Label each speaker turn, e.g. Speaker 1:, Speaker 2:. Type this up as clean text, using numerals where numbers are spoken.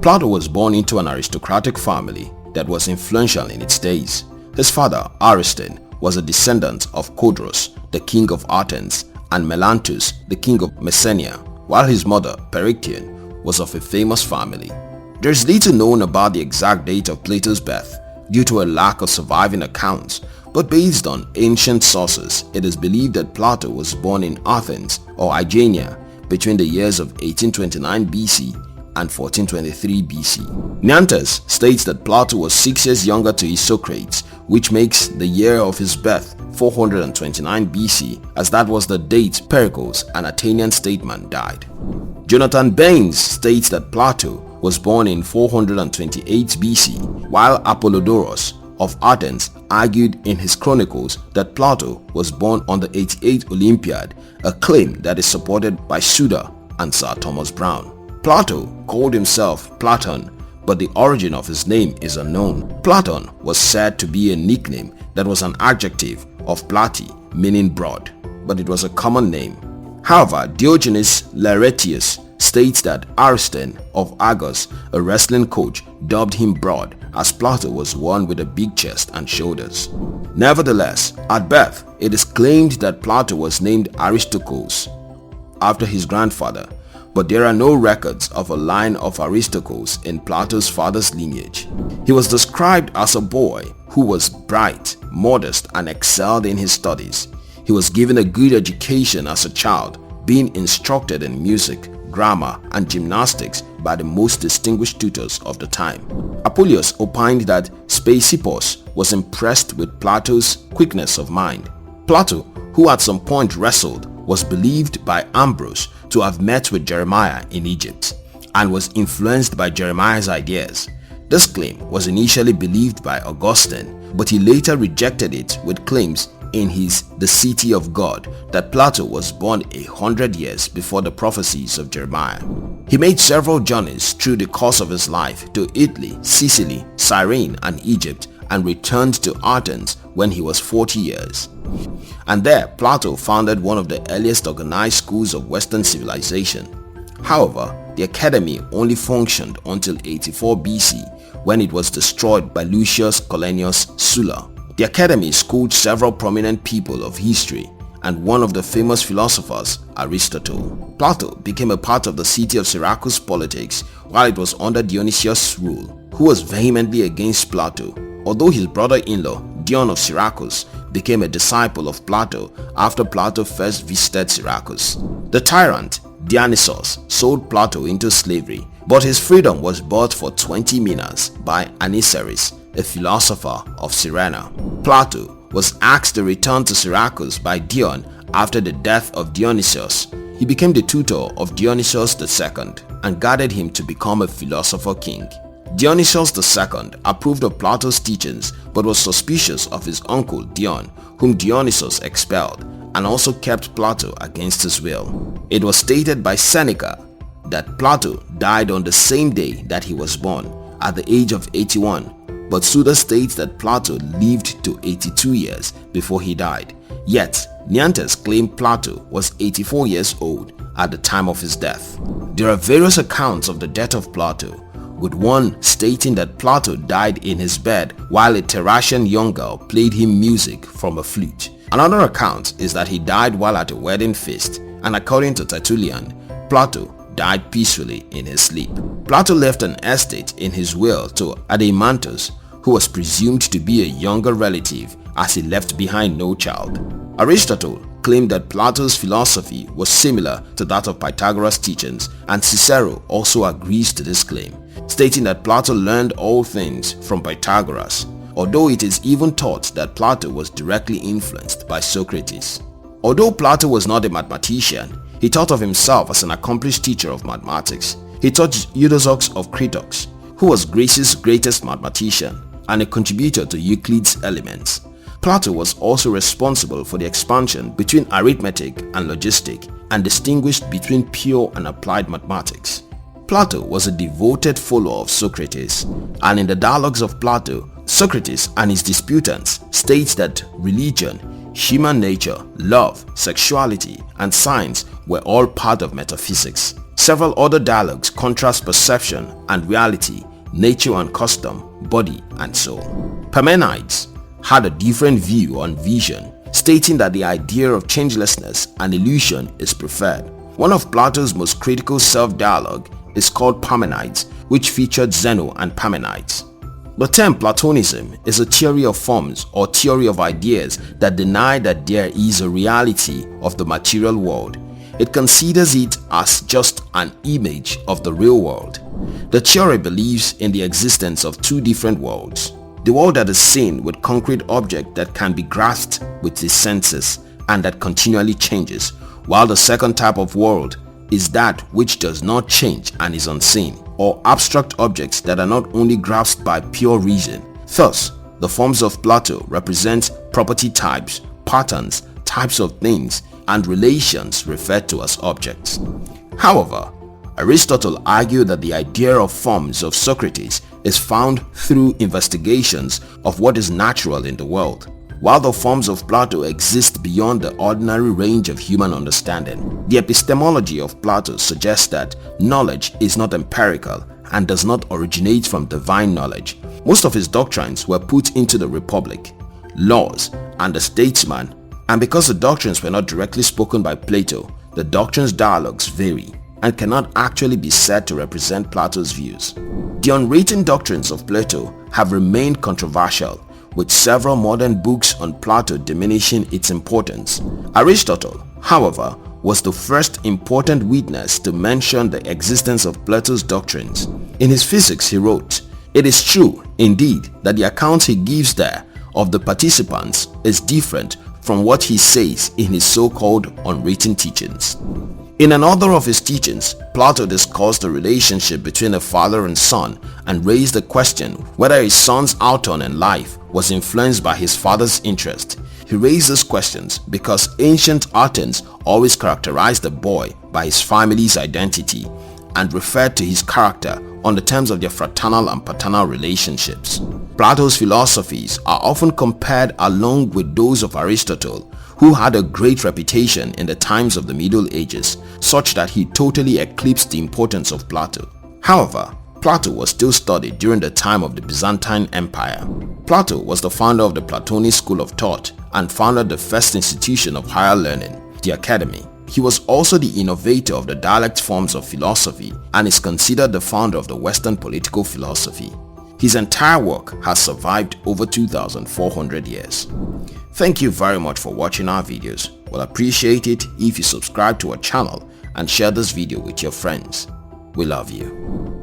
Speaker 1: Plato was born into an aristocratic family that was influential in its days. His father, Ariston, was a descendant of Codrus, the king of Athens, and Melanthus, the king of Messenia, while his mother, Perictione, was of a famous family. There is little known about the exact date of Plato's birth due to a lack of surviving accounts, but based on ancient sources, it is believed that Plato was born in Athens or Aegina between the years of 1829 BC and 1423 BC. Neanthes states that Plato was 6 years younger to Isocrates, which makes the year of his birth 429 BC, as that was the date Pericles, an Athenian statesman, died. Johnathan Barnes states that Plato was born in 428 BC, while Apollodorus of Athens argued in his chronicles that Plato was born on the 88th Olympiad, a claim that is supported by Suda and Sir Thomas Browne. Plato called himself Platon, but the origin of his name is unknown. Platon was said to be a nickname that was an adjective of platy, meaning broad, but it was a common name. However, Diogenes LAERTIUS states that Ariston of Argos, a wrestling coach, dubbed him broad as Plato was one with a big chest and shoulders. Nevertheless, at birth, it is claimed that Plato was named Aristocles after his grandfather, but there are no records of a line of Aristocles in Plato's father's lineage. He was described as a boy who was bright, modest, and excelled in his studies. He was given a good education as a child, being instructed in music, grammar, and gymnastics by the most distinguished tutors of the time. Apollodorus opined that Speusippus was impressed with Plato's quickness of mind. Plato, who at some point wrestled, was believed by Ambrose to have met with Jeremiah in Egypt and was influenced by Jeremiah's ideas. This claim was initially believed by Augustine, but he later rejected it with claims in his The City of God that Plato was born 100 years before the prophecies of Jeremiah. He made several journeys through the course of his life to Italy, Sicily, Cyrene, and Egypt, and returned to Athens when he was 40 years. And there Plato founded one of the earliest organized schools of Western civilization. However, the academy only functioned until 84 BC, when it was destroyed by Lucius Cornelius Sulla. The academy schooled several prominent people of history, and one of the famous philosophers, Aristotle. Plato became a part of the city of Syracuse politics while it was under Dionysius' rule, who was vehemently against Plato, although his brother-in-law, Dion of Syracuse, became a disciple of Plato after Plato first visited Syracuse. The tyrant, Dionysius, sold Plato into slavery, but his freedom was bought for 20 minas by Aniceris, a philosopher of Cyrene. Plato was asked to return to Syracuse by Dion after the death of Dionysius. He became the tutor of Dionysius II and guided him to become a philosopher king. Dionysius II approved of Plato's teachings but was suspicious of his uncle Dion, whom Dionysius expelled, and also kept Plato against his will. It was stated by Seneca that Plato died on the same day that he was born, at the age of 81, but Suda states that Plato lived to 82 years before he died. Yet, Neanthes claimed Plato was 84 years old at the time of his death. There are various accounts of the death of Plato, with one stating that Plato died in his bed while a Thracian young girl played him music from a flute. Another account is that he died while at a wedding feast, and according to Tertullian, Plato died peacefully in his sleep. Plato left an estate in his will to Adeimantus, who was presumed to be a younger relative, as he left behind no child. Aristotle claimed that Plato's philosophy was similar to that of Pythagoras' teachings, and Cicero also agrees to this claim, stating that Plato learned all things from Pythagoras, although it is even thought that Plato was directly influenced by Socrates. Although Plato was not a mathematician, he thought of himself as an accomplished teacher of mathematics. He taught Eudoxus of Critox, who was Greece's greatest mathematician and a contributor to Euclid's Elements. Plato was also responsible for the expansion between arithmetic and logistic, and distinguished between pure and applied mathematics. Plato was a devoted follower of Socrates, and in the dialogues of Plato, Socrates and his disputants states that religion, human nature, love, sexuality, and science were all part of metaphysics. Several other dialogues contrast perception and reality, nature and custom, body and soul. Parmenides had a different view on vision, stating that the idea of changelessness and illusion is preferred. One of Plato's most critical self-dialogue is called Parmenides, which featured Zeno and Parmenides. The term Platonism is a theory of forms or theory of ideas that deny that there is a reality of the material world. It considers it as just an image of the real world. The theory believes in the existence of two different worlds. The world that is seen with concrete objects that can be grasped with the senses and that continually changes, while the second type of world is that which does not change and is unseen, or abstract objects that are not only grasped by pure reason. Thus, the forms of Plato represent property types, patterns, types of things, and relations referred to as objects. However, Aristotle argued that the idea of forms of Socrates is found through investigations of what is natural in the world, while the forms of Plato exist beyond the ordinary range of human understanding. The epistemology of Plato suggests that knowledge is not empirical and does not originate from divine knowledge. Most of his doctrines were put into the Republic, Laws, and the Statesman, and because the doctrines were not directly spoken by Plato, the doctrines' dialogues vary and cannot actually be said to represent Plato's views. The unwritten doctrines of Plato have remained controversial, with several modern books on Plato diminishing its importance. Aristotle, however, was the first important witness to mention the existence of Plato's doctrines. In his Physics he wrote, "It is true, indeed, that the account he gives there of the participants is different from what he says in his so-called unwritten teachings." In another of his teachings, Plato discussed the relationship between a father and son and raised the question whether his son's outturn in life was influenced by his father's interest. He raised these questions because ancient Athens always characterized the boy by his family's identity and referred to his character on the terms of their fraternal and paternal relationships. Plato's philosophies are often compared along with those of Aristotle, who had a great reputation in the times of the Middle Ages, such that he totally eclipsed the importance of Plato. However, Plato was still studied during the time of the Byzantine Empire. Plato was the founder of the Platonist school of thought and founded the first institution of higher learning, the Academy. He was also the innovator of the dialect forms of philosophy and is considered the founder of the Western political philosophy. His entire work has survived over 2,400 years. Thank you very much for watching our videos. We'll appreciate it if you subscribe to our channel and share this video with your friends. We love you.